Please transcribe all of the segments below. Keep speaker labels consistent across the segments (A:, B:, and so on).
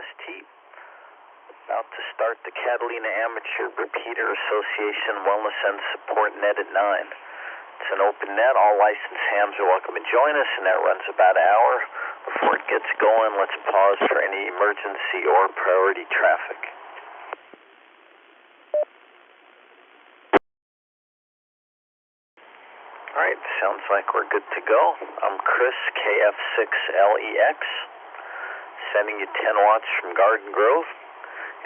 A: WST. About to start the Catalina Amateur Repeater Association Wellness and Support Net at 9. It's an open net. All licensed hams are welcome to join us, and that runs about an hour. Before it gets going, let's pause for any emergency or priority traffic. All right, sounds like we're good to go. I'm Chris, KF6LEX, sending you 10 watts from Garden Grove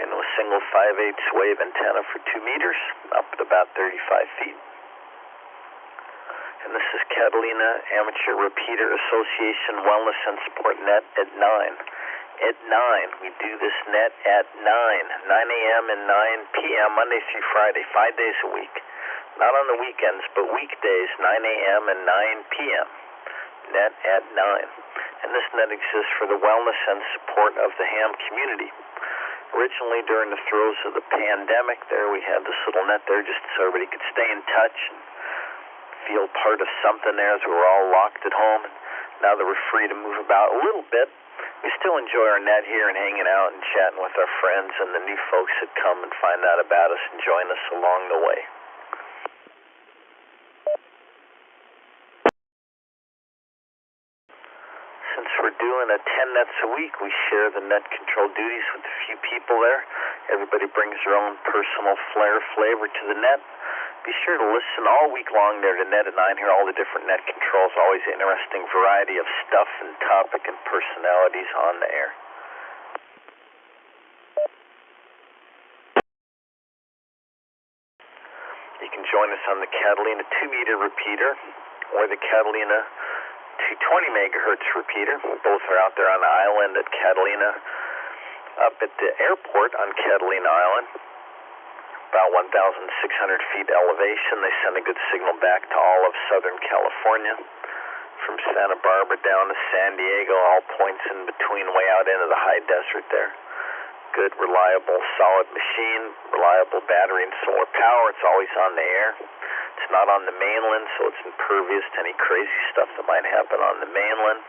A: and a single 5/8 wave antenna for 2 meters, up at about 35 feet. And this is Catalina Amateur Repeater Association Wellness and Support Net at 9. At 9, we do this net at 9 a.m. and 9 p.m. Monday through Friday, 5 days a week. Not on the weekends, but weekdays, 9 a.m. and 9 p.m. Net at 9. And this net exists for the wellness and support of the ham community. Originally, during the throes of the pandemic, we had this little net there just so everybody could stay in touch and feel part of something there as we were all locked at home. And now that we're free to move about a little bit, we still enjoy our net here and hanging out and chatting with our friends and the new folks that come and find out about us and join us along the way. Since we're doing 10 nets a week, we share the net control duties with a few people there. Everybody brings their own personal flavor to the net. Be sure to listen all week long there to Net at 9. Hear all the different net controls. Always an interesting variety of stuff and topic and personalities on the air. You can join us on the Catalina 2-meter repeater or the Catalina 220 megahertz repeater. Both are out there on the island at Catalina. Up at the airport on Catalina Island, about 1,600 feet elevation, they send a good signal back to all of Southern California. From Santa Barbara down to San Diego, all points in between, way out into the high desert there. Good, reliable, solid machine, reliable battery and solar power. It's always on the air. It's not on the mainland, so it's impervious to any crazy stuff that might happen on the mainland.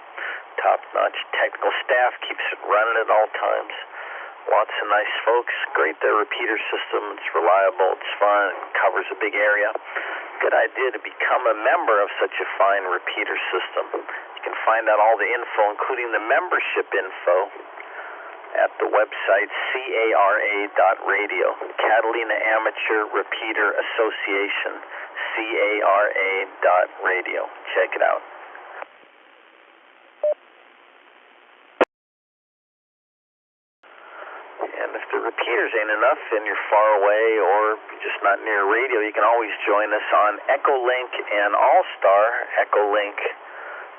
A: Top-notch technical staff keeps it running at all times. Lots of nice folks. Great, their repeater system. It's reliable, it's fun, it covers a big area. Good idea to become a member of such a fine repeater system. You can find out all the info, including the membership info, at the website cara.radio. Catalina Amateur Repeater Association, cara.radio. Check it out. And if the repeaters ain't enough and you're far away or just not near radio, you can always join us on Echolink and All-Star. Echolink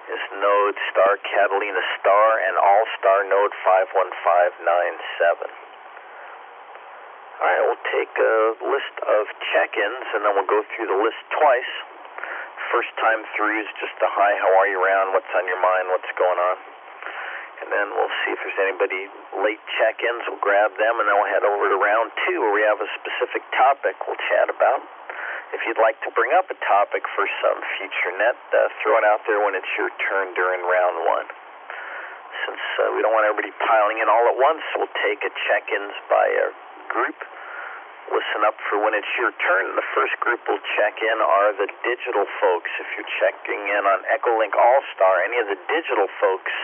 A: is node star Catalina star and All-Star node 51597. All right, we'll take a list of check-ins and then we'll go through the list twice. First time through is just a hi, how are you around, what's on your mind, what's going on. And then we'll see if there's anybody late check-ins. We'll grab them, and then we'll head over to round 2 where we have a specific topic we'll chat about. If you'd like to bring up a topic for some future net, throw it out there when it's your turn during round 1. Since we don't want everybody piling in all at once, we'll take a check-ins by a group. Listen up for when it's your turn. The first group we'll check in are the digital folks. If you're checking in on Echolink All-Star, any of the digital folks,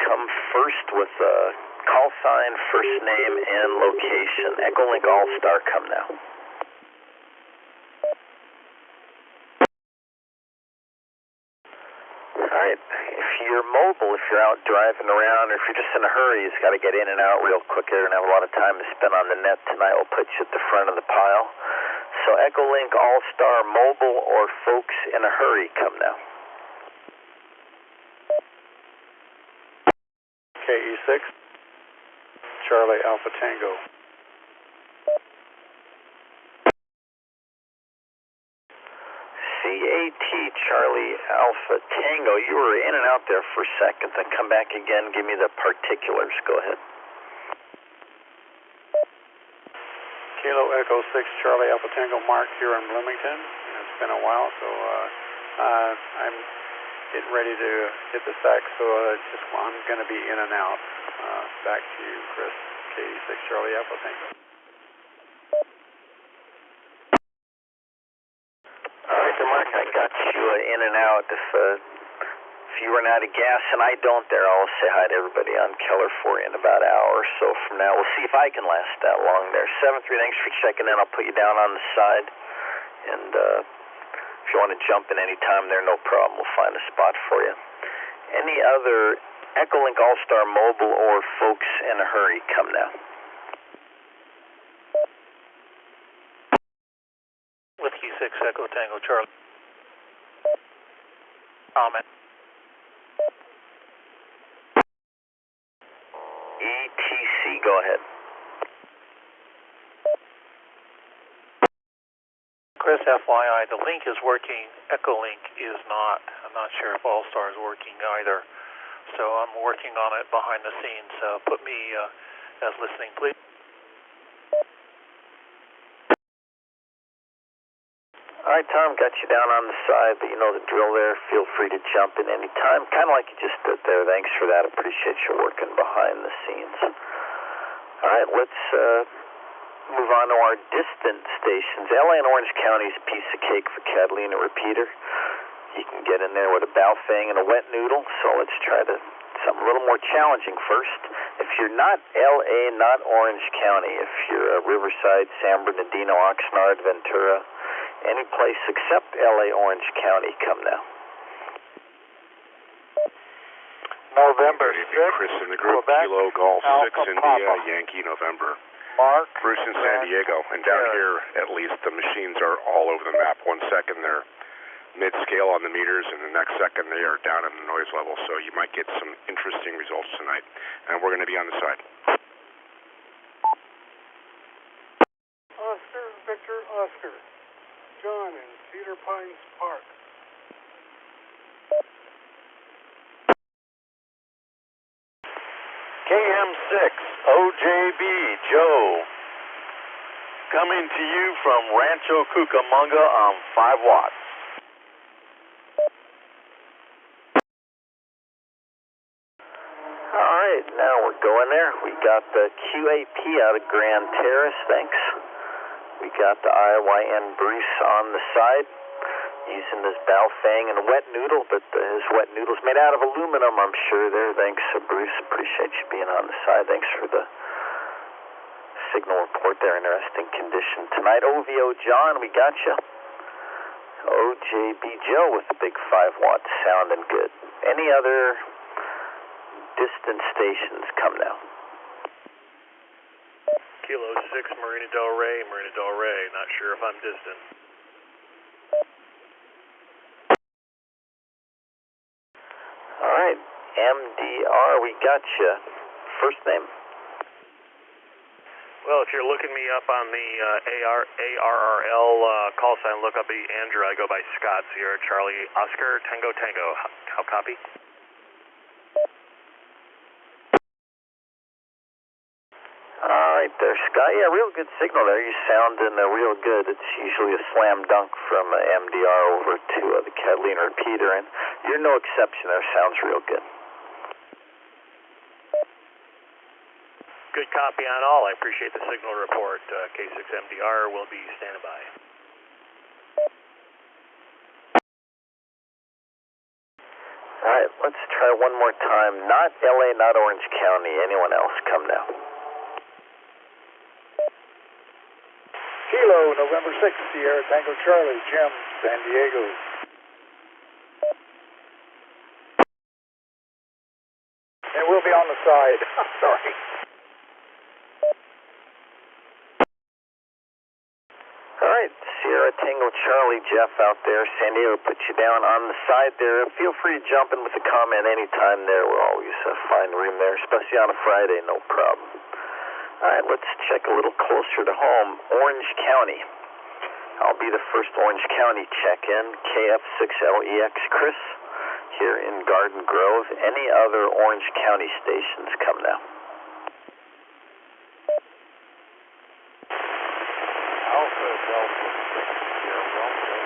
A: come first with a call sign, first name, and location. Echolink All-Star, come now. Alright, if you're mobile, if you're out driving around, or if you're just in a hurry, you just got to get in and out real quick. You're going to have a lot of time to spend on the net tonight. We'll put you at the front of the pile. So Echolink All-Star, mobile, or folks in a hurry, come now.
B: KE6, Charlie Alpha Tango.
A: CAT, Charlie Alpha Tango. You were in and out there for a second, then come back again, give me the particulars. Go ahead.
B: Kilo Echo 6, Charlie Alpha Tango, Mark here in Bloomington. It's been a while, so I'm getting ready to hit the sack, so I'm going to be in and out. back to you, Chris. K6 Charlie Alpha Tango.
A: All right, so Mark, I got you in and out. If you run out of gas and I don't there, I'll say hi to everybody on Keller for you in about an hour or so from now. We'll see if I can last that long there. 7-3, thanks for checking in. I'll put you down on the side. And if you want to jump in any time there, no problem. We'll find a spot for you. Any other Echolink All-Star Mobile or folks in a hurry, come now.
C: Whiskey 6 Echo Tango Charlie. Comment.
A: ETC, go ahead.
C: Chris, FYI, the link is working. Echolink is not. I'm not sure if All-Star is working either. So I'm working on it behind the scenes. Put me as listening, please.
A: All right, Tom, got you down on the side, but you know the drill there. Feel free to jump in any time, kind of like you just did there. Thanks for that. Appreciate you working behind the scenes. All right, let's move on to our distant stations. LA and Orange County is a piece of cake for Catalina repeater. You can get in there with a Baofeng and a wet noodle, so let's try something a little more challenging first. If you're not LA, not Orange County, if you're Riverside, San Bernardino, Oxnard, Ventura, any place except LA, Orange County, come now.
B: November 6th,
D: Chris in the group,
B: Quebec,
D: Kilo Golf 6
B: Alpha
D: India,
B: Papa.
D: Yankee November.
B: Mark,
D: Bruce in San Diego, and down
B: Sierra.
D: here, at least, the machines are all over the map. 1 second they're mid-scale on the meters, and the next second they are down in the noise level, so you might get some interesting results tonight. And we're going to be on the side.
B: Oscar, Victor, Oscar. John in Cedar Pines Park.
E: KM6, OJB, Joe. Coming to you from Rancho Cucamonga on 5 watts.
A: All right, now we're going there. We got the QAP out of Grand Terrace, thanks. We got the IYN Bruce on the side, using his Baofeng and a wet noodle, but his wet noodle's made out of aluminum, I'm sure there. Thanks, Bruce. Appreciate you being on the side. Thanks for the signal report there. Interesting condition tonight. OVO John, we got you. OJB Joe with the big 5 watts, sounding good. Any other distant stations, come now.
C: Kilo 6 Marina Del Rey, not sure if I'm distant.
A: All right, MDR, we got you. First name?
C: Well, if you're looking me up on the ARRL call sign, look up Andrew. I go by Scott, Sierra Charlie Oscar Tango Tango. How copy?
A: All right there, Scott. Yeah, real good signal there. You sounding real good. It's usually a slam dunk from MDR over to the Catalina repeater, and you're no exception there. Sounds real good.
C: Good copy on all. I appreciate the signal report. K6MDR will be standing by.
A: All right, let's try one more time. Not LA, not Orange County. Anyone else, come now.
B: Kilo, November 6th, Sierra Tango Charlie, Jim, San Diego. And we'll be on the side. Sorry.
A: All right, Sierra Tango Charlie, Jeff out there. San Diego put you down on the side there. Feel free to jump in with a comment anytime there. We'll always find room there, especially on a Friday, no problem. All right, let's check a little closer to home. Orange County. I'll be the first Orange County check-in. KF6LEX Chris here in Garden Grove. Any other Orange County stations, come now.
B: Alpha Delta 6, Sierra Delta.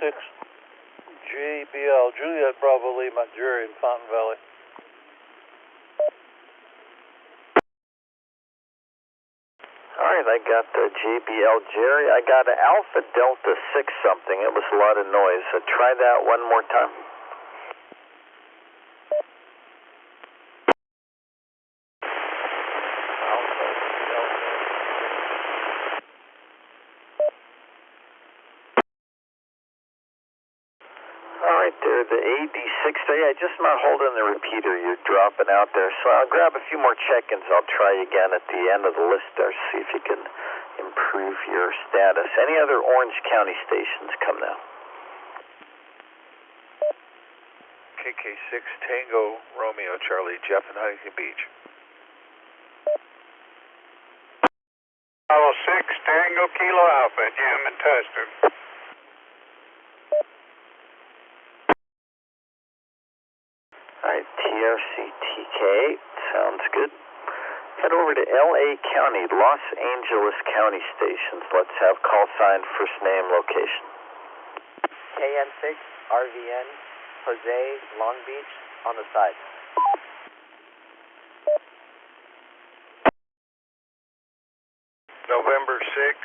C: 6 JBL, Juliet Bravo Lima, Jerry in Fountain Valley.
A: All right, I got JBL Jerry. I got Alpha Delta 6 something. It was a lot of noise. Try that one more time. All right, there, the AD6A. I just not holding the repeater. You're dropping out there. So I'll grab a few more check-ins. I'll try again at the end of the list there, see if you can improve your status. Any other Orange County stations come now?
F: KK6 Tango Romeo Charlie, Jeff in Huntington Beach.
B: Bravo 6 Tango Kilo Alpha, Jim in Tustin.
A: All right, TRC-TK, sounds good. Head over to LA County, Los Angeles County stations. Let's have call sign, first name, location.
G: KN6, RVN, Jose, Long Beach, on the side.
F: November 6,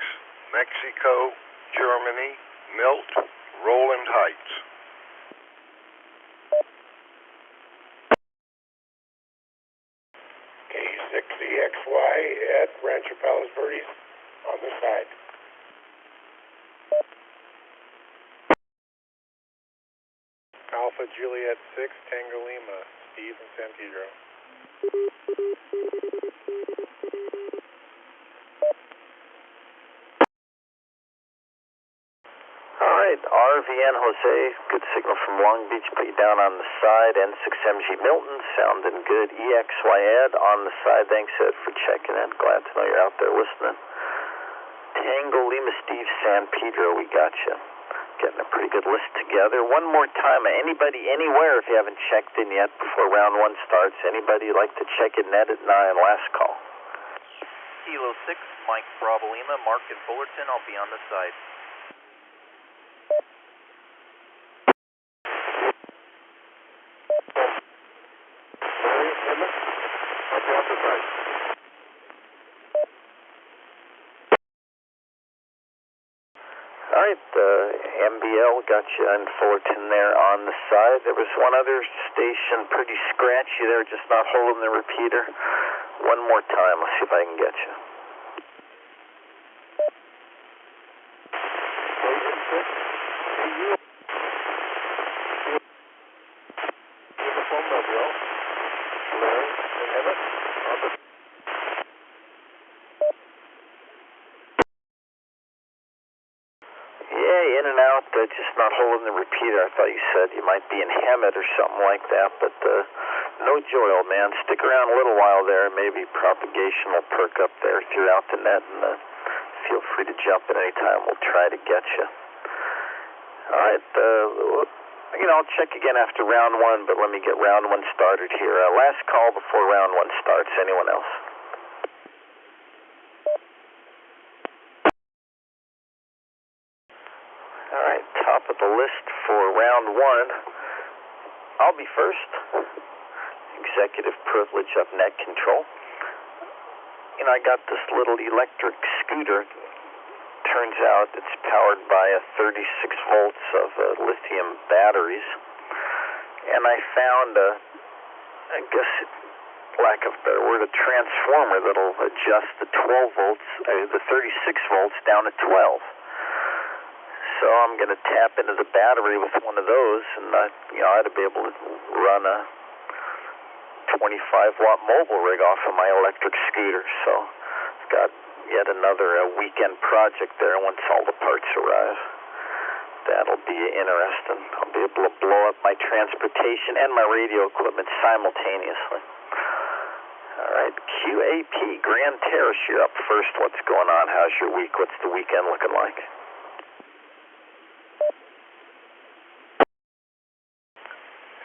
F: Mexico, Germany, Milt, Roland Heights.
B: K6EXY at Rancho Palos Verdes, on the side. Alpha Juliet 6 Tango Lima, Steve in San Pedro.
A: All right, RVN Jose, good signal from Long Beach, put you down on the side. N6MG Milton, sounding good. EXY Ed on the side, thanks Ed for checking in. Glad to know you're out there listening. Tango Lima Steve San Pedro, we got you. Getting a pretty good list together. One more time, anybody anywhere if you haven't checked in yet before round one starts. Anybody like to check in net at 9, last call.
G: Kilo 6, Mike Bravo Lima, Mark in Fullerton, I'll be on the side.
A: All right, MBL got you in Fullerton there on the side. There was one other station pretty scratchy there, just not holding the repeater. One more time, let's see if I can get you. Yeah, in and out, just not holding the repeater. I thought you said you might be in Hemet or something like that, but no joy, old man. Stick around a little while there. Maybe propagation will perk up there throughout the net, and feel free to jump in any time. We'll try to get you. All right, I'll check again after round one, but let me get round one started here. Last call before round one starts. Anyone else? All right, top of the list for round one. I'll be first. Executive privilege of net control. I got this little electric scooter. Turns out it's powered by 36 volts of lithium batteries. And I found, I guess, lack of a better word, a transformer that'll adjust the 12 volts, the 36 volts down to 12. So I'm going to tap into the battery with one of those, and I ought to be able to run a 25-watt mobile rig off of my electric scooter. So I've got yet another weekend project there once all the parts arrive. That'll be interesting. I'll be able to blow up my transportation and my radio equipment simultaneously. All right, QAP, Grand Terrace, you're up first. What's going on? How's your week? What's the weekend looking like?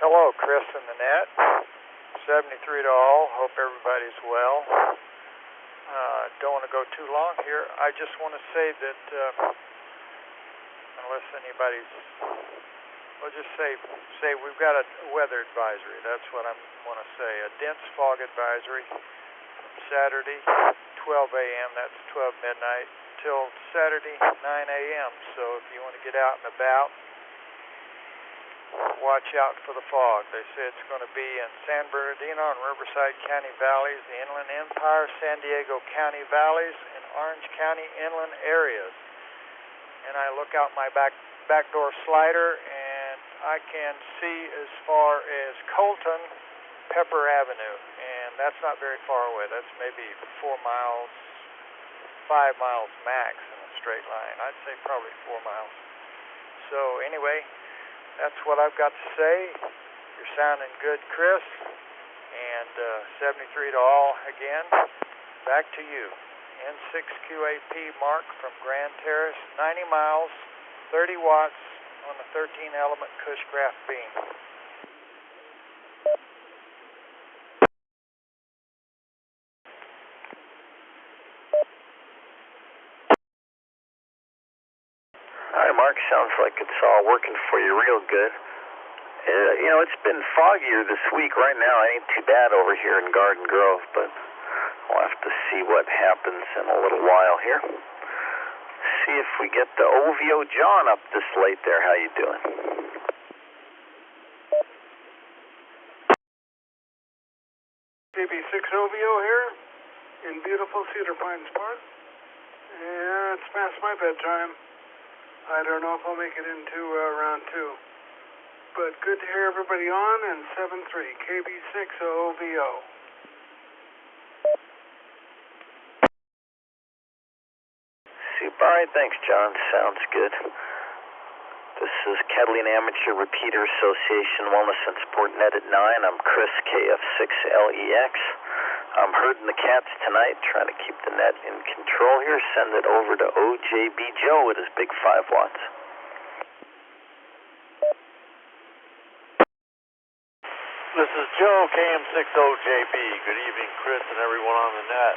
H: Hello, Chris in the net. 73 to all. Hope everybody's well. Don't want to go too long here. I just want to say that unless anybody's, we'll just say we've got a weather advisory. That's what I want to say. A dense fog advisory from Saturday, 12 a.m., that's 12 midnight, till Saturday, 9 a.m. So if you want to get out and about, watch out for the fog. They say it's going to be in San Bernardino and Riverside County valleys, the Inland Empire, San Diego County valleys, and Orange County inland areas. And I look out my back door slider, and I can see as far as Colton, Pepper Avenue, and that's not very far away. That's maybe 4 miles, 5 miles max in a straight line. I'd say probably 4 miles. So anyway, that's what I've got to say. You're sounding good, Chris. And 73 to all again. Back to you. N6QAP Mark from Grand Terrace, 90 miles, 30 watts on the 13-element Cushcraft beam.
A: Hi, Mark. Sounds like it's all working for you real good. It's been foggier this week. Right now, it ain't too bad over here in Garden Grove, but we'll have to see what happens in a little while here. See if we get the OVO John up this late there. How you doing?
I: KB6 OVO here in beautiful Cedar Pines Park. And it's past my bedtime. I don't know if I'll make it into round 2. But good to hear everybody on, and 7-3, KB6 OVO.
A: Super. All right, thanks, John. Sounds good. This is Catalina Amateur Repeater Association Wellness and Sport Net at 9. I'm Chris, KF6LEX. I'm herding the cats tonight, trying to keep the net in control here. Send it over to OJB Joe at his big 5 watts.
E: This is Joe, KM6OJB. Good evening, Chris and everyone on the net.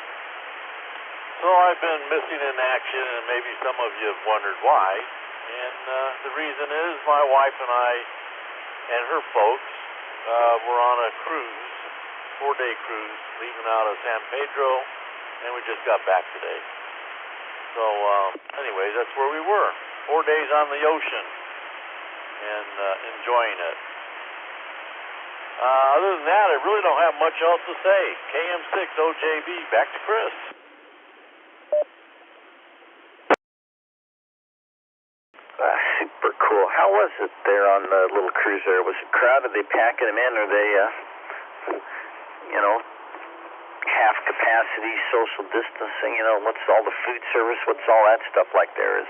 E: So I've been missing in action, and maybe some of you have wondered why. And the reason is my wife and I and her folks were on a cruise, 4-day cruise, leaving out of San Pedro, and we just got back today. So anyway, that's where we were. 4 days on the ocean and enjoying it. Other than that, I really don't have much else to say. KM6OJB, back to Chris.
A: Super cool. How was it there on the little cruise there? Was it crowded? Are they packing them in? Are they, half capacity, social distancing? What's all the food service? What's all that stuff like there? Is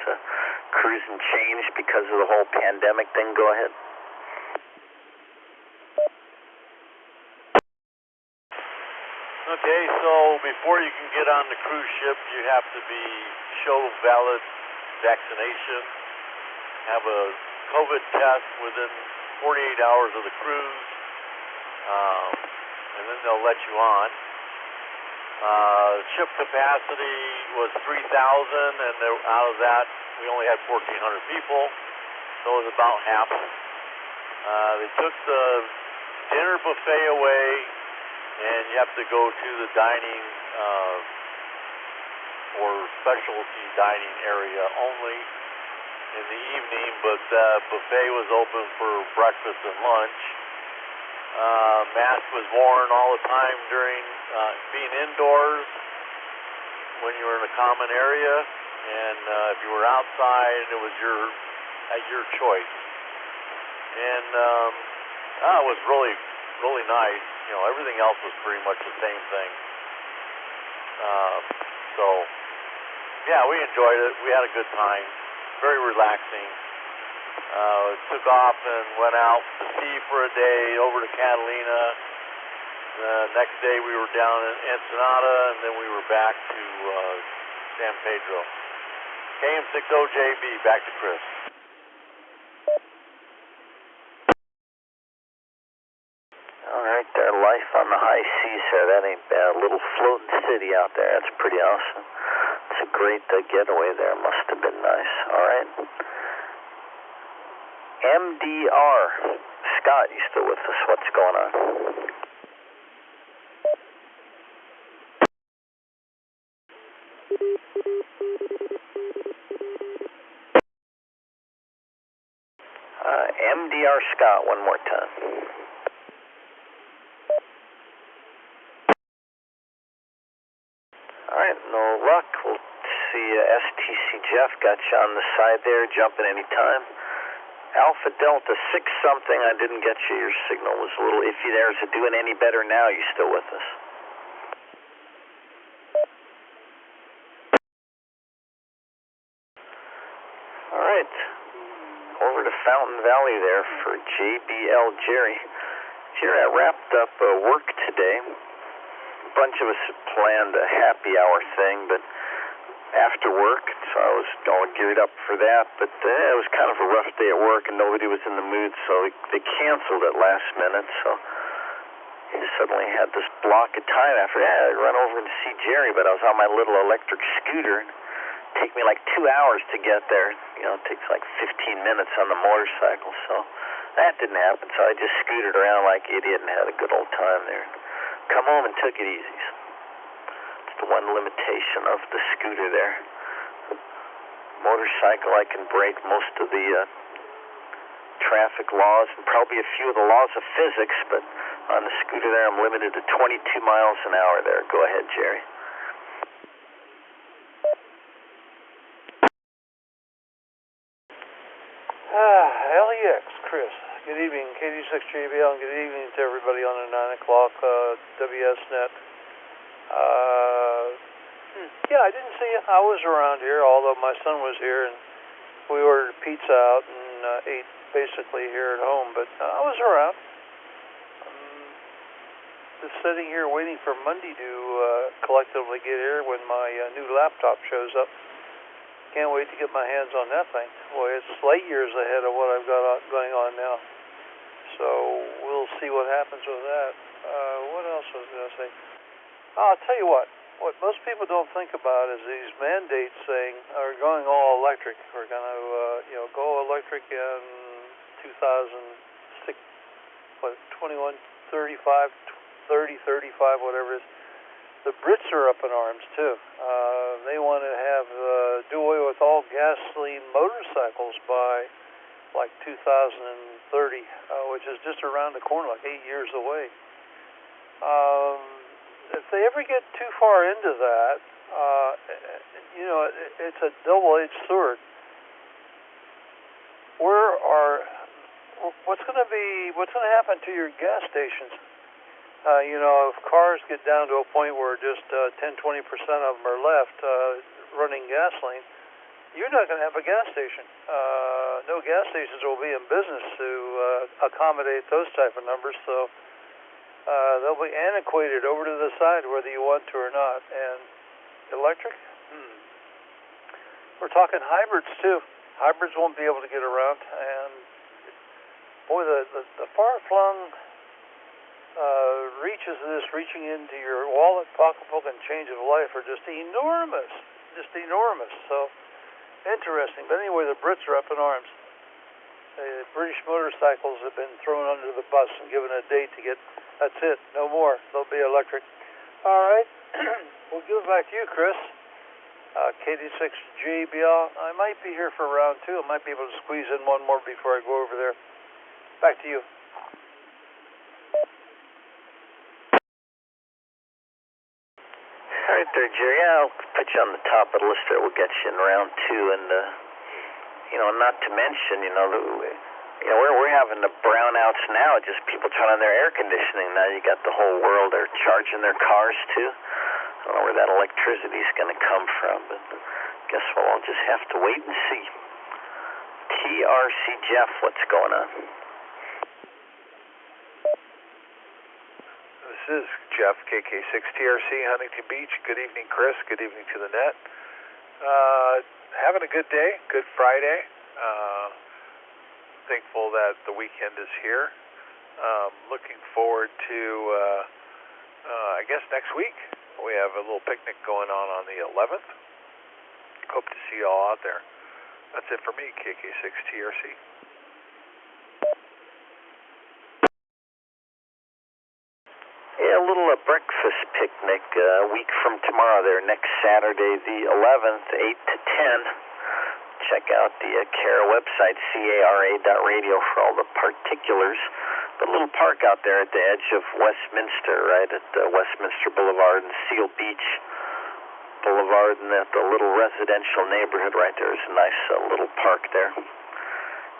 A: cruising changed because of the whole pandemic thing? Go ahead.
E: Okay, so before you can get on the cruise ship, you have to show valid vaccination, have a COVID test within 48 hours of the cruise, and then they'll let you on. Ship capacity was 3,000, and out of that, we only had 1,400 people, so it was about half. They took the dinner buffet away, and you have to go to the dining or specialty dining area only in the evening, but the buffet was open for breakfast and lunch. Mask was worn all the time during being indoors when you were in a common area, and if you were outside, it was at your choice. And it was really, really nice. Everything else was pretty much the same thing. So, yeah, we enjoyed it. We had a good time. Very relaxing. Took off and went out to sea for a day, over to Catalina. The next day we were down in Ensenada, and then we were back to San Pedro. KM6OJB, back to Chris.
A: All right, there, life on the high seas here. That ain't bad. A little floating city out there. That's pretty awesome. It's a great getaway there. Must have been nice. All right. MDR. Scott, you still with us? What's going on? MDR Scott, one more time. All right, no luck. We'll see STC Jeff got you on the side there, jumping any time. Alpha Delta 6-something, I didn't get you. Your signal was a little iffy there. Is it doing any better now? You still with us? All right. Over to Fountain Valley there for JBL Jerry. Jerry, I wrapped up work today. A bunch of us had planned a happy hour thing, but after work, so I was all geared up for that, but it was kind of a rough day at work and nobody was in the mood, so they canceled at last minute, so I suddenly had this block of time after that. I'd run over and see Jerry, but I was on my little electric scooter. It'd take me like 2 hours to get there. You know, it takes like 15 minutes on the motorcycle, so that didn't happen, so I just scooted around like an idiot and had a good old time there. Come home and took it easy. The one limitation of the scooter there. Motorcycle, I can break most of the traffic laws and probably a few of the laws of physics, but on the scooter there I'm limited to 22 miles an hour there. Go ahead, Jerry.
J: LEX, Chris. Good evening, KD6JBL, and good evening to everybody on the 9 o'clock WSNet. Yeah, I didn't see you. I was around here, although my son was here, and we ordered pizza out and ate basically here at home, but I was around. Just sitting here waiting for Monday to collectively get here when my new laptop shows up. Can't wait to get my hands on that thing. Boy, it's light years ahead of what I've got going on now. So we'll see what happens with that. What else was I going to say? I'll tell you what most people don't think about is these mandates saying, are going all electric. We're going to, go electric in 2006, 21, 35, 30, 35, whatever it is. The Brits are up in arms, too. They want to have do away with all gasoline motorcycles by, like, 2030, which is just around the corner, like 8 years away. If they ever get too far into that, it's a double-edged sword. What's going to happen to your gas stations? If cars get down to a point where just 10-20% of them are left running gasoline, you're not going to have a gas station. No gas stations will be in business to accommodate those type of numbers, so they'll be antiquated over to the side whether you want to or not. And electric? We're talking hybrids, too. Hybrids won't be able to get around. And, boy, the far-flung reaches of this, reaching into your wallet, pocketbook, and change of life are just enormous. Just enormous. So, interesting. But anyway, the Brits are up in arms. British motorcycles have been thrown under the bus and given a date to get, that's it, no more. They'll be electric. All right. We'll give it back to you, Chris. KD6JBL. I might be here for round 2. I might be able to squeeze in one more before I go over there. Back to you.
A: All right there, Jerry. I'll put you on the top of the list there. We'll get you in round 2. And, not to mention, we're having the brownouts now, just people turning on their air conditioning. Now you got the whole world, they're charging their cars, too. I don't know where that electricity is going to come from, but I guess we'll all just have to wait and see. TRC Jeff, what's going on?
F: This is Jeff, KK6TRC, Huntington Beach. Good evening, Chris. Good evening to the net. Having a good day, good Friday. Thankful that the weekend is here. Looking forward to, I guess, next week. We have a little picnic going on the 11th. Hope to see you all out there. That's it for me, KK6TRC.
A: Yeah, a little breakfast picnic a week from tomorrow there, next Saturday the 11th, 8 to 10. Check out the CARA website, cara.radio, for all the particulars. But a little park out there at the edge of Westminster, right at Westminster Boulevard and Seal Beach Boulevard, and at the little residential neighborhood right there is a nice little park there.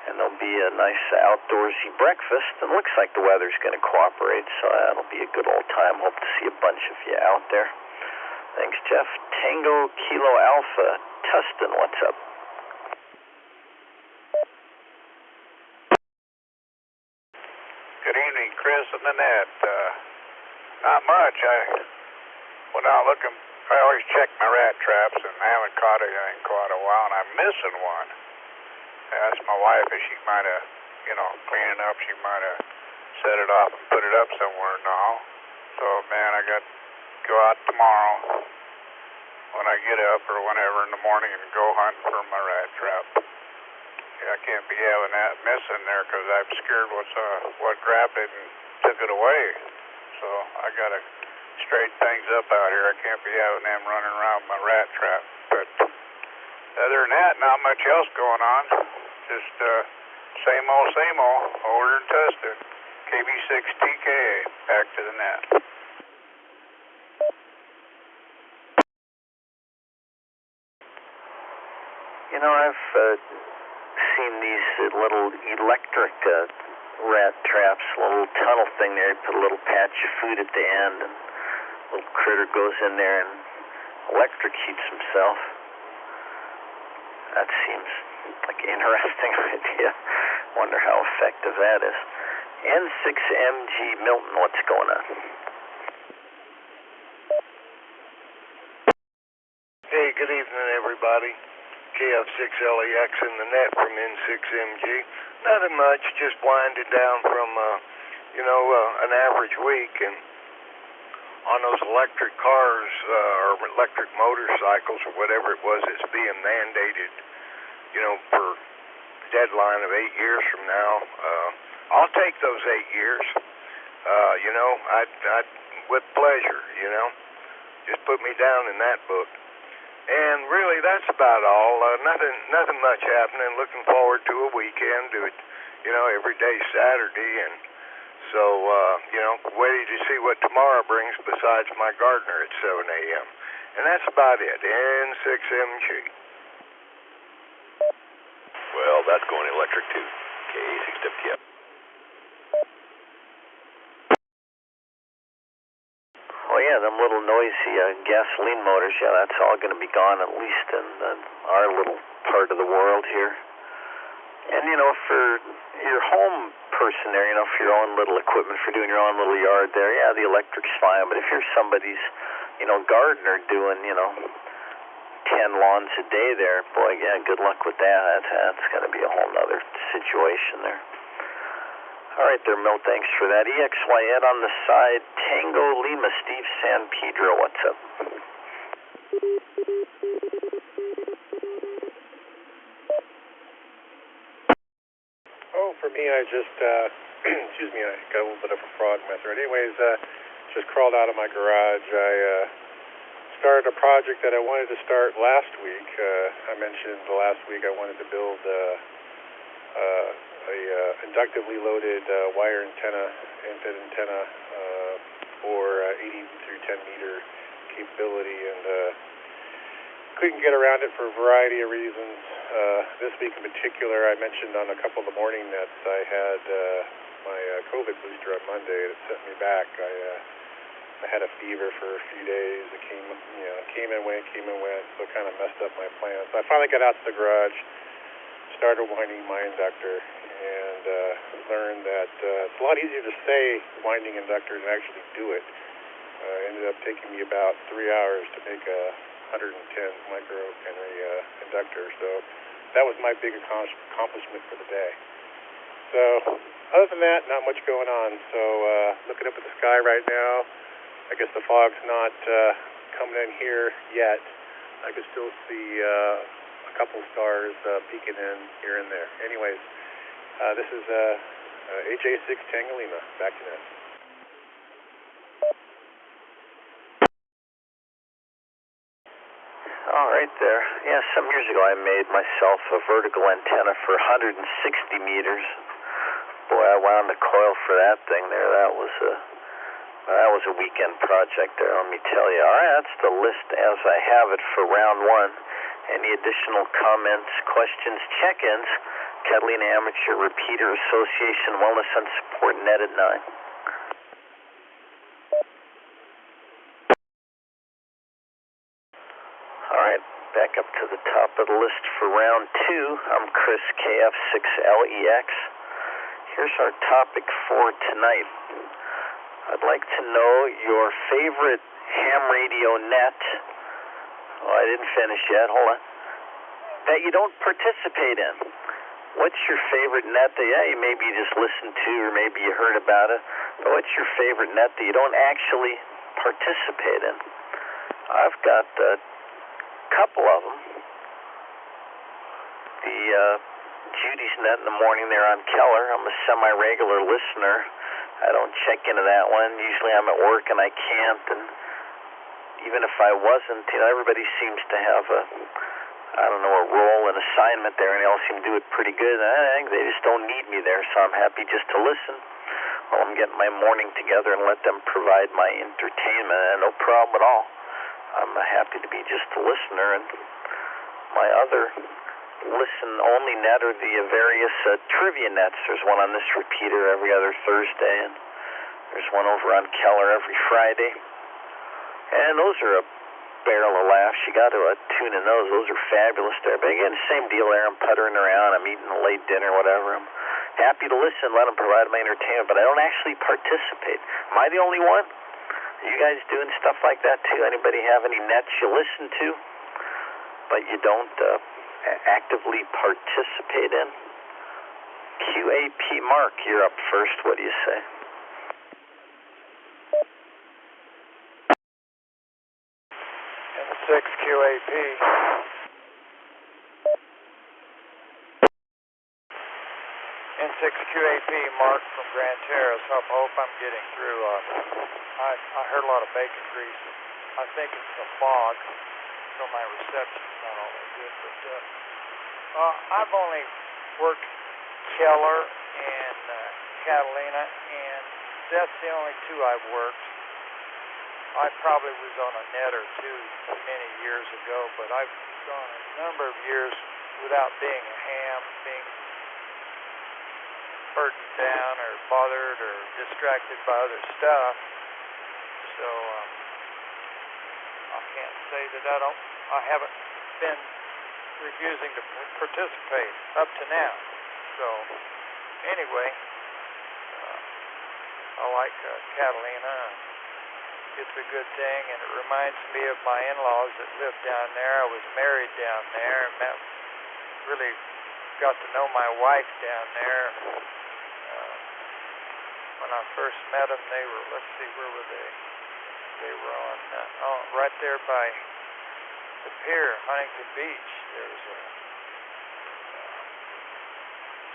A: And there'll be a nice outdoorsy breakfast, and looks like the weather's going to cooperate, so that'll be a good old time. Hope to see a bunch of you out there. Thanks, Jeff. Tango Kilo Alpha, Tustin, what's up?
K: Good evening, Chris and Nanette. Not much. I went out looking. I always check my rat traps, and I haven't caught anything in quite a while, and I'm missing one. I asked my wife if she might have, cleaning up, she might have set it off and put it up somewhere now. So, man, I got to go out tomorrow when I get up or whenever in the morning and go hunt for my rat trap. I can't be having that missing there because I'm scared what grabbed it and took it away. So I got to straighten things up out here. I can't be having them running around my rat trap. But other than that, not much else going on. Just same old, older and Tustin. KB6TK, back to the net.
A: I've seen these little electric rat traps, a little tunnel thing there. You put a little patch of food at the end, and a little critter goes in there and electrocutes himself. That seems like an interesting idea. Wonder how effective that is. N6MG Milton, what's going on?
L: Hey, good evening, everybody. KF6LEX in the net from N6MG. Nothing much, just winding down from, an average week. And on those electric cars or electric motorcycles or whatever it was that's being mandated, for deadline of 8 years from now, I'll take those 8 years. I'd with pleasure, Just put me down in that book. And really, that's about all. Nothing much happening. Looking forward to a weekend. Do it, every day Saturday. And so, waiting to see what tomorrow brings besides my gardener at 7 a.m. And that's about it. N6MG.
M: Well, that's going electric too. K6WTF.
A: Oh yeah, them little noisy gasoline motors, that's all going to be gone, at least in our little part of the world here. And, for your home person there, for your own little equipment, for doing your own little yard there, the electric's fine. But if you're somebody's, gardener doing, 10 lawns a day there, boy, good luck with that. That's going to be a whole nother situation there. All right there, Milt, thanks for that. EXYN on the side, Tango Lima, Steve San Pedro, what's up?
N: Oh, for me, I just, excuse me, I got a little bit of a frog in my throat. Anyways, just crawled out of my garage. I started a project that I wanted to start last week. I mentioned last week I wanted to build a inductively loaded wire antenna, infrared antenna for 80 through 10 meter capability, and couldn't get around it for a variety of reasons. This week in particular, I mentioned on a couple in the morning that I had my COVID booster on Monday. It sent me back. I had a fever for a few days. It came and went, so it kind of messed up my plans. So I finally got out to the garage, started winding my inductor, and learned that it's a lot easier to say winding inductor than actually do it. Ended up taking me about 3 hours to make a 110 microhenry inductor, so that was my big accomplishment for the day. So other than that, not much going on. So looking up at the sky right now, I guess the fog's not coming in here yet. I can still see a couple stars peeking in here and there. Anyways, this is AJ6 Tango Lima, back to net.
A: Oh, right there. Yeah, some years ago I made myself a vertical antenna for 160 meters. Boy, I wound the coil for that thing there. That was a weekend project there, let me tell you. All right, that's the list as I have it for round one. Any additional comments, questions, check-ins? Catalina Amateur Repeater Association Wellness and Support net at 9. All right, back up to the top of the list for round two. I'm Chris, KF6LEX. Here's our topic for tonight. I'd like to know your favorite ham radio net. Oh, I didn't finish yet, hold on. That you don't participate in. What's your favorite net that maybe you just listened to or maybe you heard about it, but what's your favorite net that you don't actually participate in? I've got couple of them. The Judy's net in the morning there on Keller. I'm a semi-regular listener. I don't check into that one. Usually I'm at work and I can't. And even if I wasn't, everybody seems to have a role, an assignment there, and they all seem to do it pretty good. And I think they just don't need me there, so I'm happy just to listen while I'm getting my morning together and let them provide my entertainment. And no problem at all. I'm happy to be just a listener, and my other listen-only net are the various trivia nets. There's one on this repeater every other Thursday, and there's one over on Keller every Friday. And those are a barrel of laughs. You got to tune in those. Those are fabulous there. But again, same deal there. I'm puttering around. I'm eating a late dinner, whatever. I'm happy to listen, let them provide my entertainment, but I don't actually participate. Am I the only one? Are you guys doing stuff like that too? Anybody have any nets you listen to, but you don't actively participate in? QAP Mark, you're up first. What do you say?
H: N6 QAP. N6 QAP, Mark from Grand Terrace. I hope I'm getting through. I heard a lot of bacon grease. I think it's the fog, so my reception's not all that good. But I've only worked Keller and Catalina, and that's the only two I've worked. I probably was on a net or two many years ago, but I've gone a number of years without being a ham, being burdened down or bothered or distracted by other stuff. So I can't say that I haven't been refusing to participate up to now. So anyway, I like Catalina. It's a good thing, and it reminds me of my in-laws that lived down there. I was married down there and really got to know my wife down there. When I first met them, they were, let's see, where were they? They were on, right there by the pier, Huntington Beach. There was a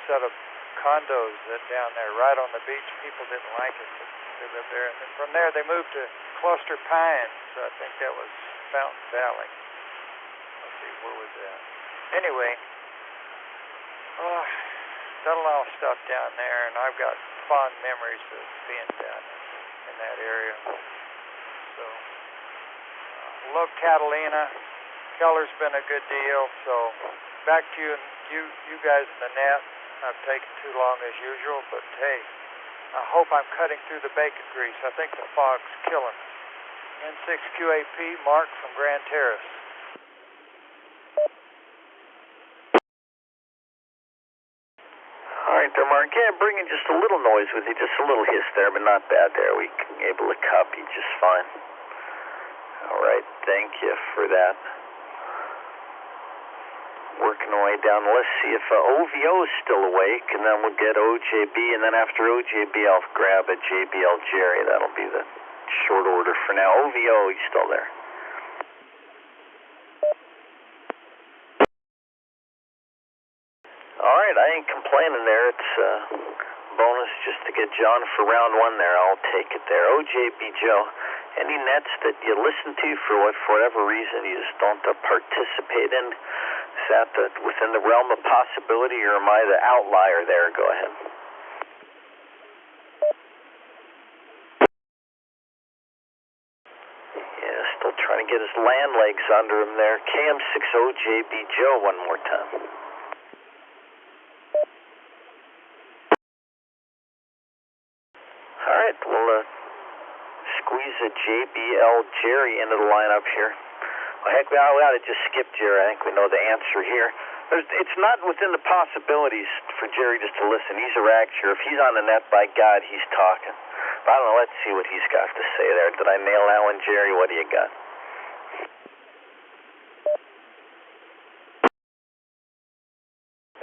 H: set of condos that down there, right on the beach. People didn't like it, but they lived there. And then from there, they moved to Cluster Pines. I think that was Fountain Valley. Let's see, where was that? Anyway, done a lot of stuff down there, and I've got fond memories of being down in that area. So, love Catalina. Keller's been a good deal. So, back to you guys in the net. I've taken too long as usual, but hey, I hope I'm cutting through the bacon grease. I think the fog's killing me. N6 QAP, Mark from Grand Terrace.
A: All right there, Mark. Yeah, bringing just a little noise with you, just a little hiss there, but not bad there. We can able to copy just fine. All right, thank you for that. Working our way down. Let's see if OVO is still awake, and then we'll get OJB, and then after OJB, I'll grab a JBL Jerry. That'll be the short order for now. OVO, you still there? All right, I ain't complaining there. It's bonus just to get John for round one there. I'll take it there. OJB Joe. Any nets that you listen to for whatever reason you just don't participate in? Is that within the realm of possibility, or am I the outlier there? Go ahead. Yeah, still trying to get his land legs under him there. KM60JB Joe one more time. All right, we'll squeeze a JBL Jerry into the lineup here. Well, heck, we ought to just skip Jerry. I think we know the answer here. It's not within the possibilities for Jerry just to listen. He's a racture. If he's on the net, by God, he's talking. But I don't know. Let's see what he's got to say there. Did I nail that one, Jerry? What do you got?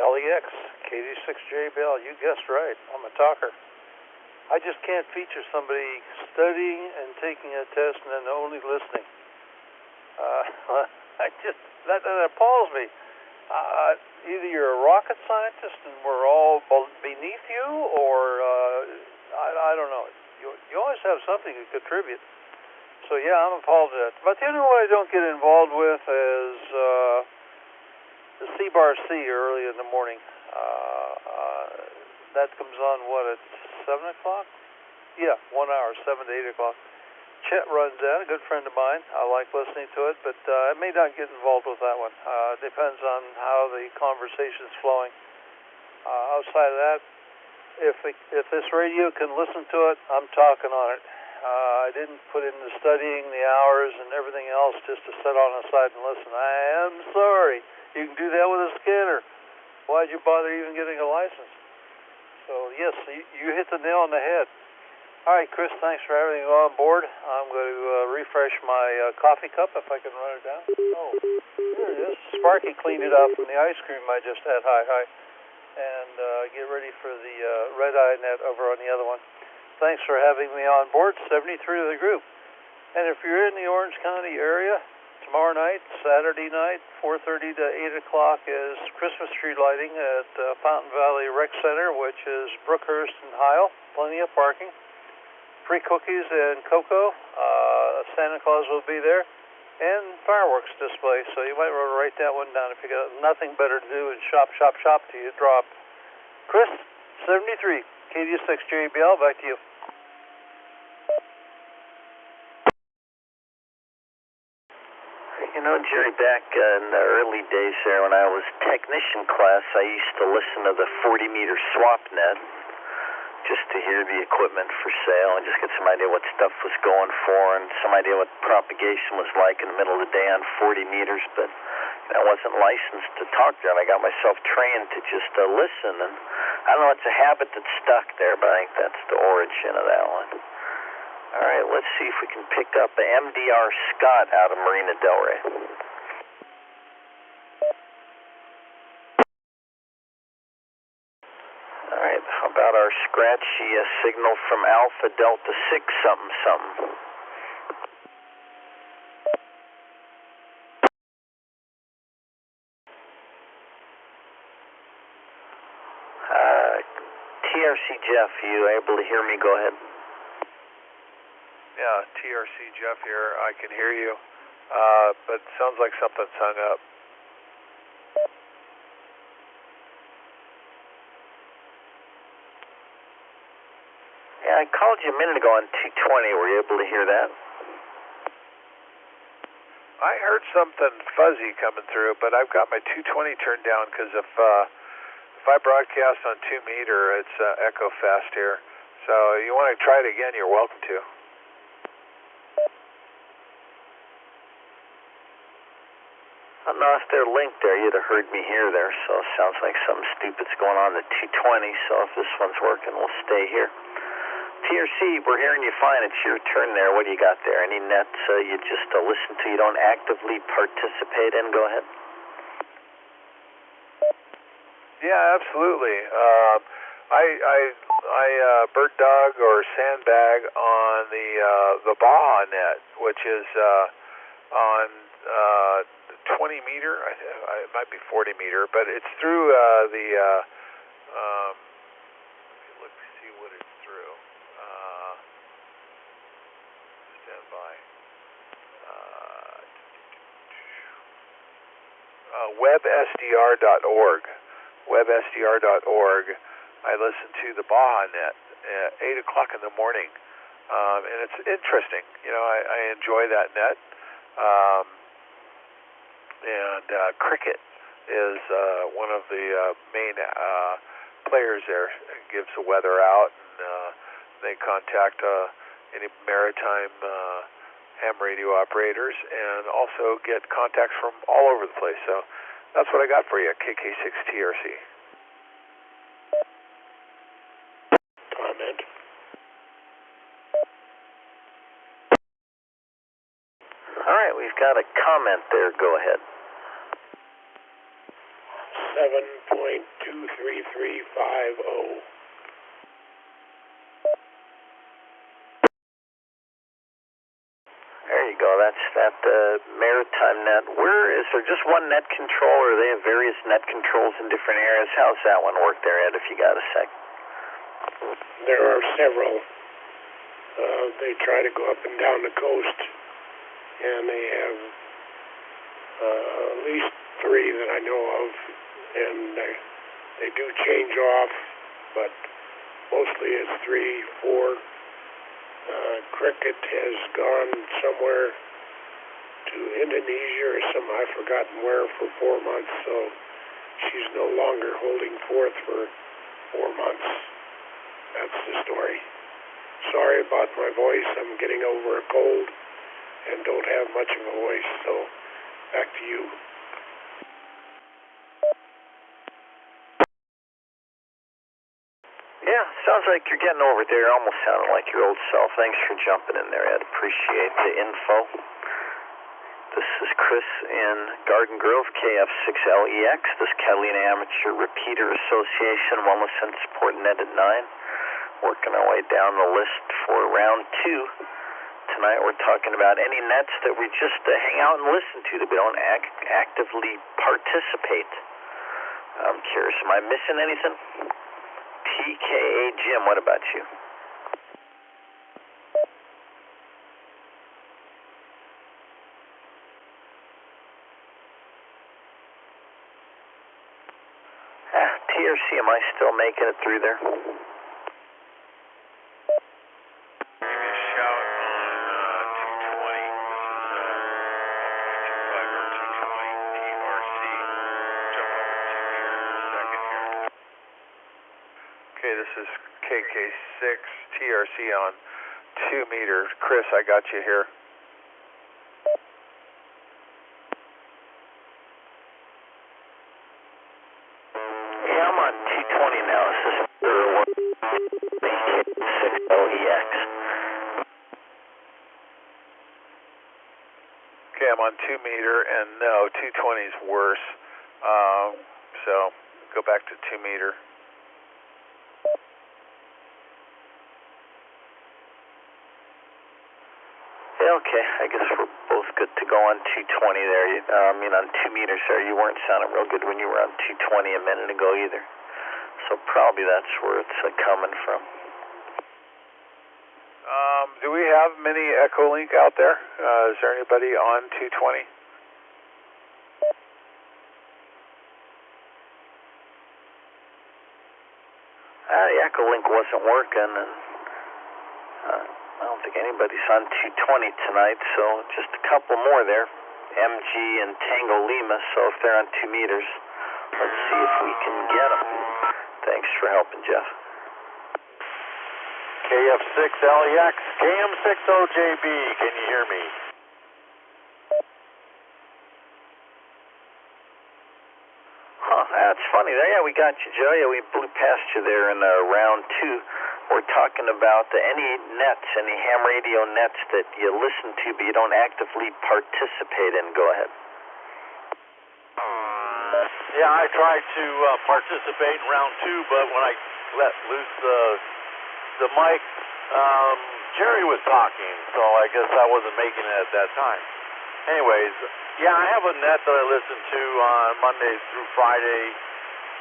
J: LEX, KD6JBL, you guessed right. I'm a talker. I just can't feature somebody studying and taking a test and then only listening. That appalls me. Either you're a rocket scientist and we're all beneath you, or I don't know. You always have something to contribute. So yeah, I'm appalled at that. But the only one I don't get involved with is the C-Bar C early in the morning. That comes on, at 7 o'clock? Yeah, 1 hour, 7 to 8 o'clock. Chet runs that, a good friend of mine. I like listening to it, but I may not get involved with that one. Depends on how the conversation's flowing. Outside of that, if this radio can listen to it, I'm talking on it. I didn't put in the studying, the hours, and everything else just to sit on the side and listen. I am sorry. You can do that with a scanner. Why'd you bother even getting a license? So, yes, you hit the nail on the head. All right, Chris, thanks for having me on board. I'm going to refresh my coffee cup if I can run it down. Oh, there it is. Sparky cleaned it up from the ice cream I just had. Hi. And get ready for the red-eye net over on the other one. Thanks for having me on board. 73 of the group. And if you're in the Orange County area, tomorrow night, Saturday night, 4:30 to 8 o'clock is Christmas tree lighting at Fountain Valley Rec Center, which is Brookhurst and Heil. Plenty of parking. Free cookies and cocoa. Santa Claus will be there. And fireworks display, so you might want to write that one down if you got nothing better to do and shop till you drop. Chris, 73, KD6JBL, back to you.
A: You know, Jerry, back in the early days there when I was technician class, I used to listen to the 40-meter swap net just to hear the equipment for sale and just get some idea what stuff was going for and some idea what propagation was like in the middle of the day on 40 meters. But I wasn't licensed to talk there, and I got myself trained to just listen. And I don't know, it's a habit that's stuck there, but I think that's the origin of that one. All right, let's see if we can pick up MDR Scott out of Marina Del Rey. All right, how about our scratchy signal from Alpha Delta 6 something? TRC Jeff, you able to hear me? Go ahead.
F: Yeah, TRC Jeff here. I can hear you, but it sounds like something's hung up.
A: Yeah, I called you a minute ago on 220. Were you able to hear that?
F: I heard something fuzzy coming through, but I've got my 220 turned down because if I broadcast on 2 meter, it's echo fast here. So you want to try it again, you're welcome to.
A: I don't know if they're linked there. You'd have heard me here there, so it sounds like something stupid's going on at 220, so if this one's working, we'll stay here. TRC, we're hearing you fine. It's your turn there. What do you got there? Any nets you just listen to, you don't actively participate in? Go ahead.
F: Yeah, absolutely. I bird dog or sandbag on the Baja net, which is on 20 meter. It might be 40 meter, but it's through let me look to see what it's through. Stand by. websdr.org. Websdr.org. I listen to the Baja Net at 8 o'clock in the morning, and it's interesting. You know, I enjoy that net. And Cricket is one of the main players there. It gives the weather out, and they contact any maritime ham radio operators, and also get contacts from all over the place. So that's what I got for you, KK6TRC.
L: Comment.
A: All right, we've got a comment there. Go ahead.
L: 7.23350.
A: There you go. That's that maritime net. Where is there just one net control, or they have various net controls in different areas? How's that one work there, Ed, if you got a sec?
L: There are several. They try to go up and down the coast, and they have at least 3 that I know of, and they do change off, but mostly it's 3, 4. Cricket has gone somewhere to Indonesia or some, I've forgotten where, for 4 months, so she's no longer holding forth for 4 months. That's the story. Sorry about my voice. I'm getting over a cold and don't have much of a voice, so back to you.
A: Yeah, sounds like you're getting over there. Almost sounding like your old self. Thanks for jumping in there, Ed. Appreciate the info. This is Chris in Garden Grove, KF6LEX. This Catalina Amateur Repeater Association Wellness and Support Net at 9. Working our way down the list for round 2. Tonight we're talking about any nets that we just hang out and listen to, that we don't actively participate. I'm curious, am I missing anything? TKA Jim, what about you? TRC, am I still making it through there? This is KK6 TRC on 2 meters. Chris, I got you here. Yeah, I'm on 220 now. This is 6LEX. Okay, I'm on 2 meter, and no, 220 is worse. So go back to 2 meter. Okay, I guess we're both good to go on 220 there. On 2 meters there, you weren't sounding real good when you were on 220 a minute ago either. So probably that's where it's coming from. Do we have many Echolink out there? Is there anybody on 220? The Echolink wasn't working, and I don't think anybody's on 220 tonight, so just a couple more there. MG and Tango Lima, so if they're on 2 meters, let's see if we can get them. Thanks for helping, Jeff.
E: KF6LEX, KM60JB, can you hear me?
A: That's funny. Yeah, we got you, Joe. Yeah, we blew past you there in round 2. We're talking about any nets, any ham radio nets that you listen to but you don't actively participate in. Go ahead.
E: Yeah, I tried to participate in round 2, but when I let loose the mic, Jerry was talking, so I guess I wasn't making it at that time. Anyways, yeah, I have a net that I listen to on Mondays through Friday.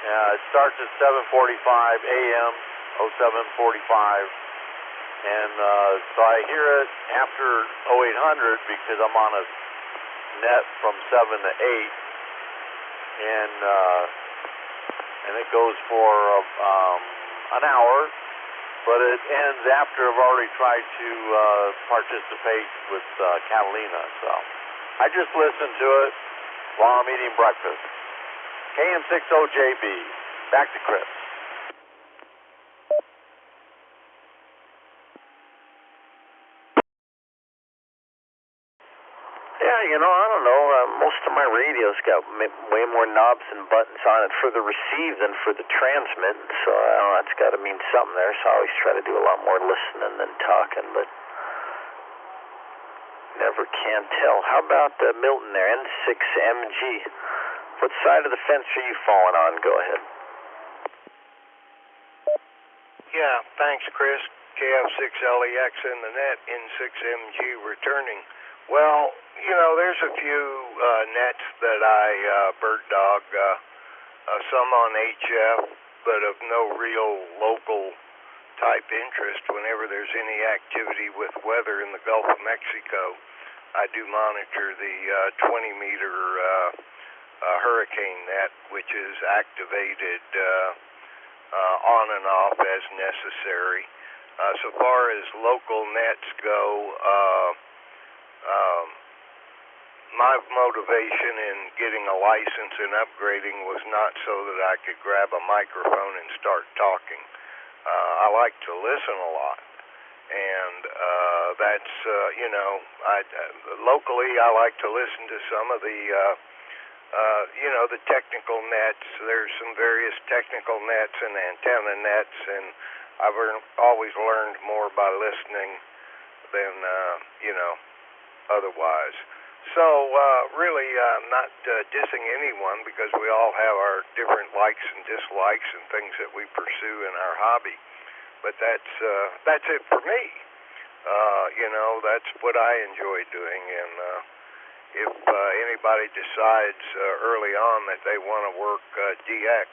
E: It starts at 7:45 a.m., 07:45, and so I hear it after 0800 because I'm on a net from 7 to 8, and it goes for an hour, but it ends after I've already tried to participate with Catalina. So I just listen to it while I'm eating breakfast. KM60JB. Back to Chris.
A: Yeah, you know, I don't know. Most of my radio's got way more knobs and buttons on it for the receive than for the transmit. So I don't know, that's got to mean something there. So I always try to do a lot more listening than talking, but never can tell. How about Milton there, N6MG? What side of the fence are you falling on? Go ahead.
L: Yeah, thanks, Chris. KF6LEX in the net, N6MG returning. Well, you know, there's a few nets that I bird dog, some on HF, but of no real local type interest. Whenever there's any activity with weather in the Gulf of Mexico, I do monitor the 20-meter hurricane net, which is activated on and off as necessary. So far as local nets go, my motivation in getting a license and upgrading was not so that I could grab a microphone and start talking. I like to listen a lot, and that's, you know, locally I like to listen to some of the, you know, the technical nets. There's some various technical nets and antenna nets, and I've always learned more by listening than, you know, otherwise. So really I'm not dissing anyone, because we all have our different likes and dislikes and things that we pursue in our hobby. But that's it for me. You know, that's what I enjoy doing. And if anybody decides early on that they want to work DX,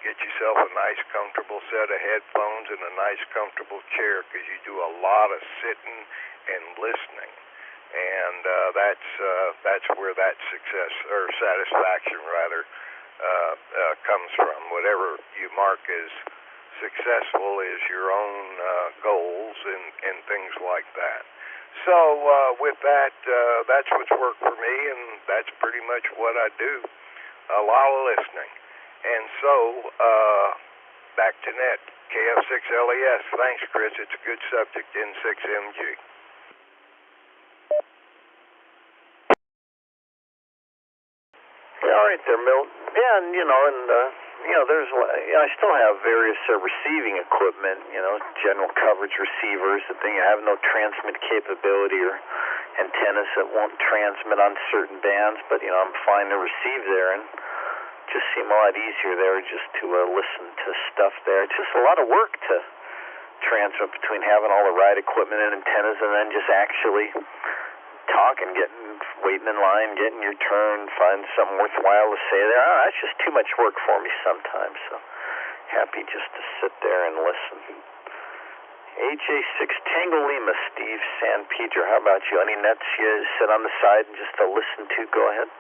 L: get yourself a nice comfortable set of headphones and a nice comfortable chair, because you do a lot of sitting and listening. And that's where that success, or satisfaction rather, comes from. Whatever you mark as successful is your own goals and things like that. So with that, that's what's worked for me, and that's pretty much what I do. A lot of listening. And so back to net, KF6LES. Thanks, Chris. It's a good subject, N6MG.
A: Yeah, all right there, Milt. Yeah, and you know, there's, I still have various receiving equipment, you know, general coverage receivers. The thing, I have no transmit capability or antennas that won't transmit on certain bands, but you know, I'm fine to receive there, and just seem a lot easier there just to listen to stuff there. It's just a lot of work to transmit between having all the right equipment and antennas, and then just actually talking, waiting in line, getting your turn, find something worthwhile to say there. That's just too much work for me sometimes, so happy just to sit there and listen. AJ6 Tango Lima, Steve San Pedro, how about you? Any nets you sit on the side and just to listen to? Go ahead.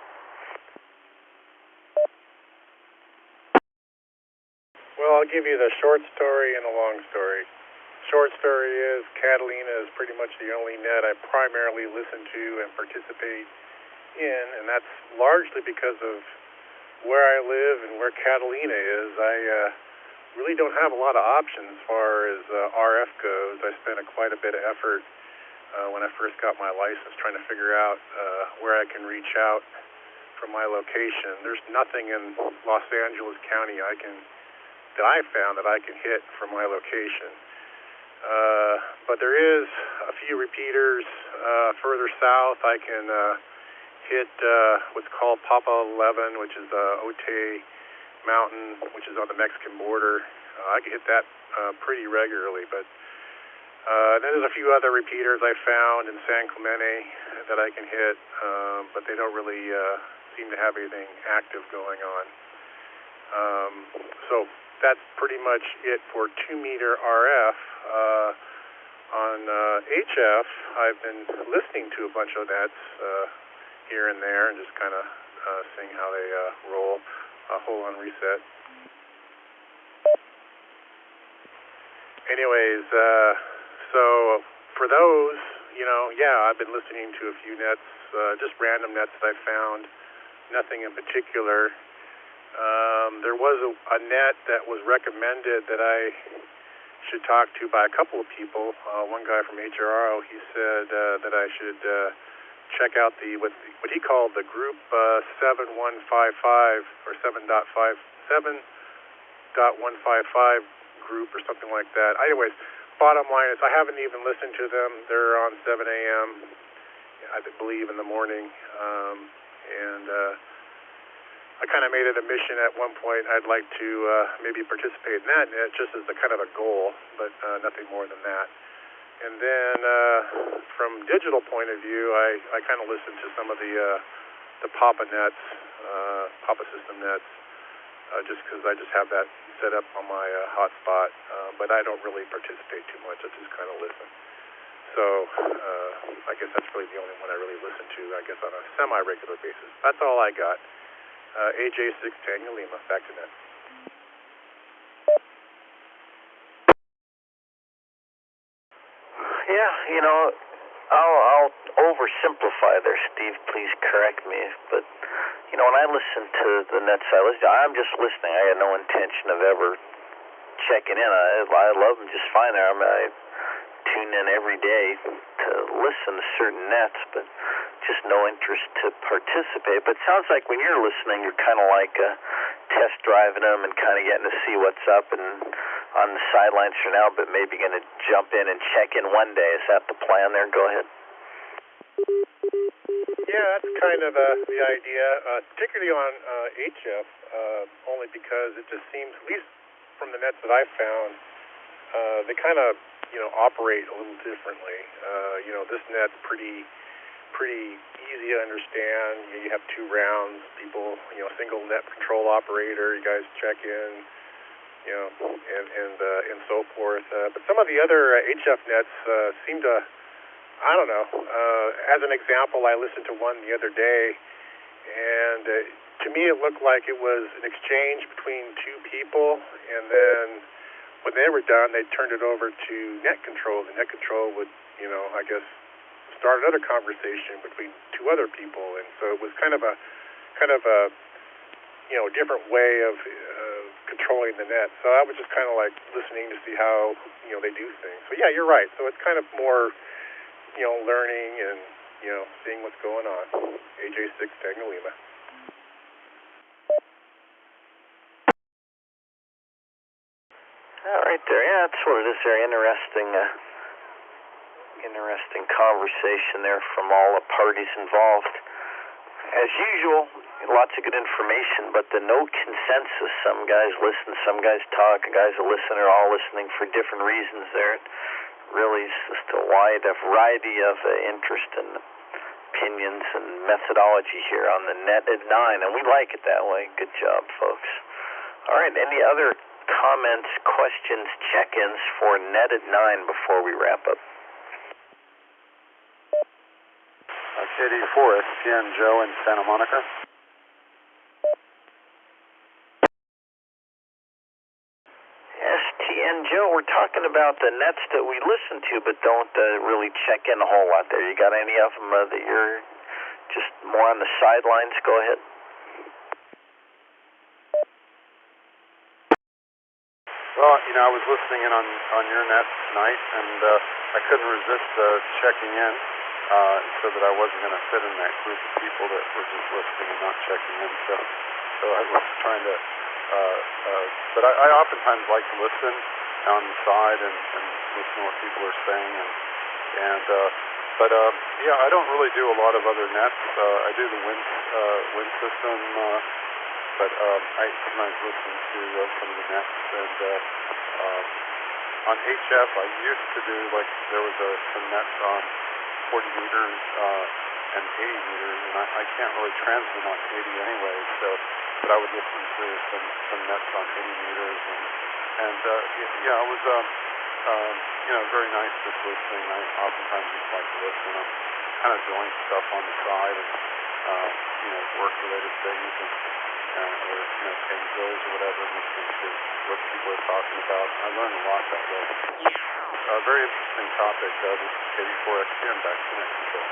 N: Well, I'll give you the short story and a long story. Short story is Catalina is pretty much the only net I primarily listen to and participate in, and that's largely because of where I live and where Catalina is. I really don't have a lot of options as far as RF goes. I spent quite a bit of effort when I first got my license trying to figure out where I can reach out from my location. There's nothing in Los Angeles County that I found that I can hit from my location. But there is a few repeaters further south. I can hit what's called Papa 11, which is Otay Mountain, which is on the Mexican border. I can hit that pretty regularly. But then there's a few other repeaters I found in San Clemente that I can hit, but they don't really seem to have anything active going on. So that's pretty much it for 2-meter RF. On HF, I've been listening to a bunch of nets here and there, and just kind of seeing how they roll. Hold on reset. Anyways, so for those, I've been listening to a few nets, just random nets that I found, nothing in particular. There was a net that was recommended that I should talk to by a couple of people. One guy from HRO, he said that I should check out what he called the group 7155 or 7.155 group or something like that. Anyways, bottom line is I haven't even listened to them. They're on 7 a.m., I believe, in the morning. I kind of made it a mission at one point. I'd like to maybe participate in that just as a kind of a goal, but nothing more than that. And then from digital point of view, I kind of listen to some of the Papa nets, Papa system nets, just because I just have that set up on my hotspot. But I don't really participate too much. I just kind of listen. So I guess that's really the only one I really listen to, I guess, on a semi-regular basis. That's all I got. AJ6 Daniel Lima, back to net.
A: Yeah, I'll oversimplify there, Steve. Please correct me. But, when I listen to the nets I'm just listening. I had no intention of ever checking in. I love them just fine there. I tune in every day to listen to certain nets, but just no interest to participate. But it sounds like when you're listening, you're kind of like test driving them and kind of getting to see what's up and on the sidelines for now, but maybe going to jump in and check in one day. Is that the plan there? Go ahead.
N: Yeah, that's kind of the idea, particularly on HF, only because it just seems, at least from the nets that I've found, they kind of, operate a little differently. This net's pretty easy to understand. You have 2 rounds, people, single net control operator, you guys check in, and so forth. But some of the other HF nets seem to, I don't know. As an example, I listened to one the other day, and to me it looked like it was an exchange between 2 people, and then when they were done, they turned it over to net control. The net control would, I guess, start another conversation between 2 other people, and so it was kind of a different way of controlling the net. So I was just kind of like listening to see how they do things. So yeah, you're right. So it's kind of more learning and seeing what's going on. AJ6 Daniel Lima.
A: All right there. Yeah, that's what it is. Very interesting conversation there from all the parties involved. As usual, lots of good information, but the no consensus. Some guys listen, some guys talk, guys that listen are all listening for different reasons there. It really is just a wide variety of interest and opinions and methodology here on the net at 9, and we like it that way. Good job, folks. All right, any other comments, questions, check-ins for net at 9 before we wrap up?
B: KD4, STN Joe in Santa Monica.
A: STN Joe, we're talking about the nets that we listen to but don't really check in a whole lot there. You got any of them that you're just more on the sidelines? Go ahead.
B: Well, I was listening in on your net tonight, and I couldn't resist checking in. So that I wasn't going to fit in that group of people that were just listening and not checking in. So I was trying to, but I oftentimes like to listen on the side and listen to what people are saying. But I don't really do a lot of other nets. I do the wind system, but I sometimes listen to some of the nets. And on HF, I used to do, there was some nets on 40 meters and 80 meters, and I can't really transmit on 80 anyway, but I would listen to some nets on 80 meters, and it was very nice just listening. I oftentimes just like to listen. I'm kind of doing stuff on the side, and work-related things or paying bills or whatever, listening to what people are talking about. I learned a lot that way. Very interesting topic. This is KD4XM back to net control.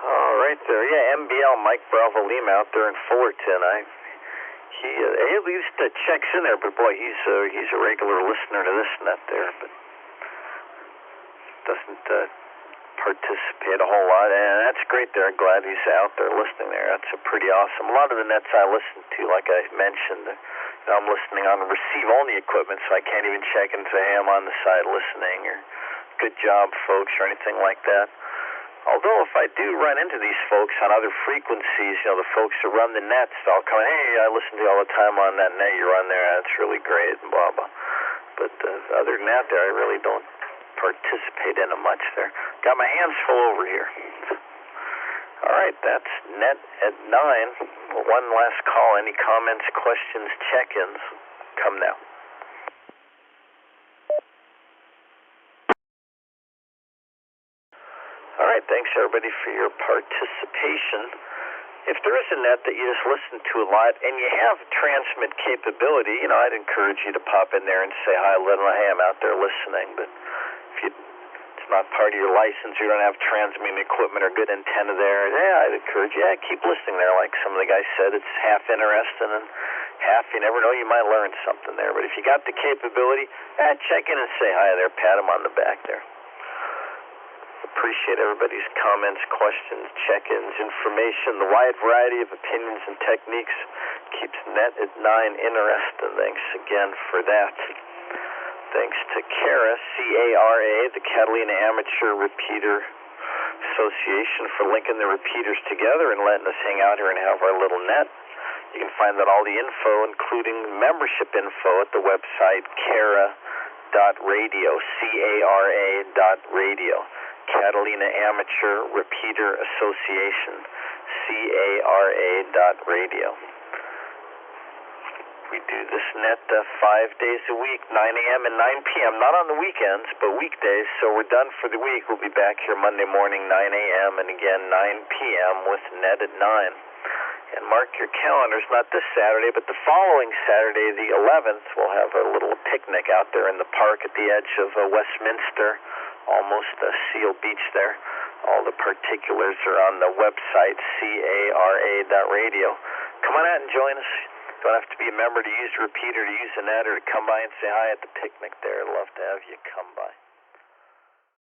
A: All right there. Yeah, MBL, Mike Bravo Lima out there in Fullerton. He at least checks in there, but boy, he's a regular listener to this net there, but doesn't participate a whole lot, and that's great there. I'm glad he's out there listening there. That's pretty awesome. A lot of the nets I listen to, like I mentioned, I'm listening on receive-only equipment, so I can't even check and say, hey, I'm on the side listening, or good job, folks, or anything like that. Although if I do run into these folks on other frequencies, the folks who run the nets, they'll come, hey, I listen to you all the time on that net you're on there, that's really great, and blah, blah. But other than that there, I really don't participate in it much there. Got my hands full over here. All right, that's net at 9. One last call. Any comments, questions, check-ins? Come now. All right, thanks everybody for your participation. If there is a net that you just listen to a lot and you have transmit capability, I'd encourage you to pop in there and say hi, let them know, hey, I'm out there listening. But if it's not part of your license, you don't have transmitting equipment or good antenna there, I'd encourage you, keep listening there. Like some of the guys said, it's half interesting and half, you never know, you might learn something there. But if you got the capability, check in and say hi there, pat them on the back there. Appreciate everybody's comments, questions, check-ins, information, the wide variety of opinions and techniques. Keeps net at 9 interesting. Thanks again for that. Thanks to CARA, C-A-R-A, the Catalina Amateur Repeater Association, for linking the repeaters together and letting us hang out here and have our little net. You can find out all the info, including membership info, at the website cara.radio, C-A-R-A.radio. Catalina Amateur Repeater Association, CARA.radio. We do this net 5 days a week, 9 a.m. and 9 p.m., not on the weekends, but weekdays, so we're done for the week. We'll be back here Monday morning, 9 a.m., and again 9 p.m. with net at 9. And mark your calendars, not this Saturday, but the following Saturday, the 11th, we'll have a little picnic out there in the park at the edge of Westminster, almost Seal Beach there. All the particulars are on the website, cara.radio. Come on out and join us. Don't have to be a member to use the repeater, to use the net, or to come by and say hi at the picnic there. I'd love to have you come by.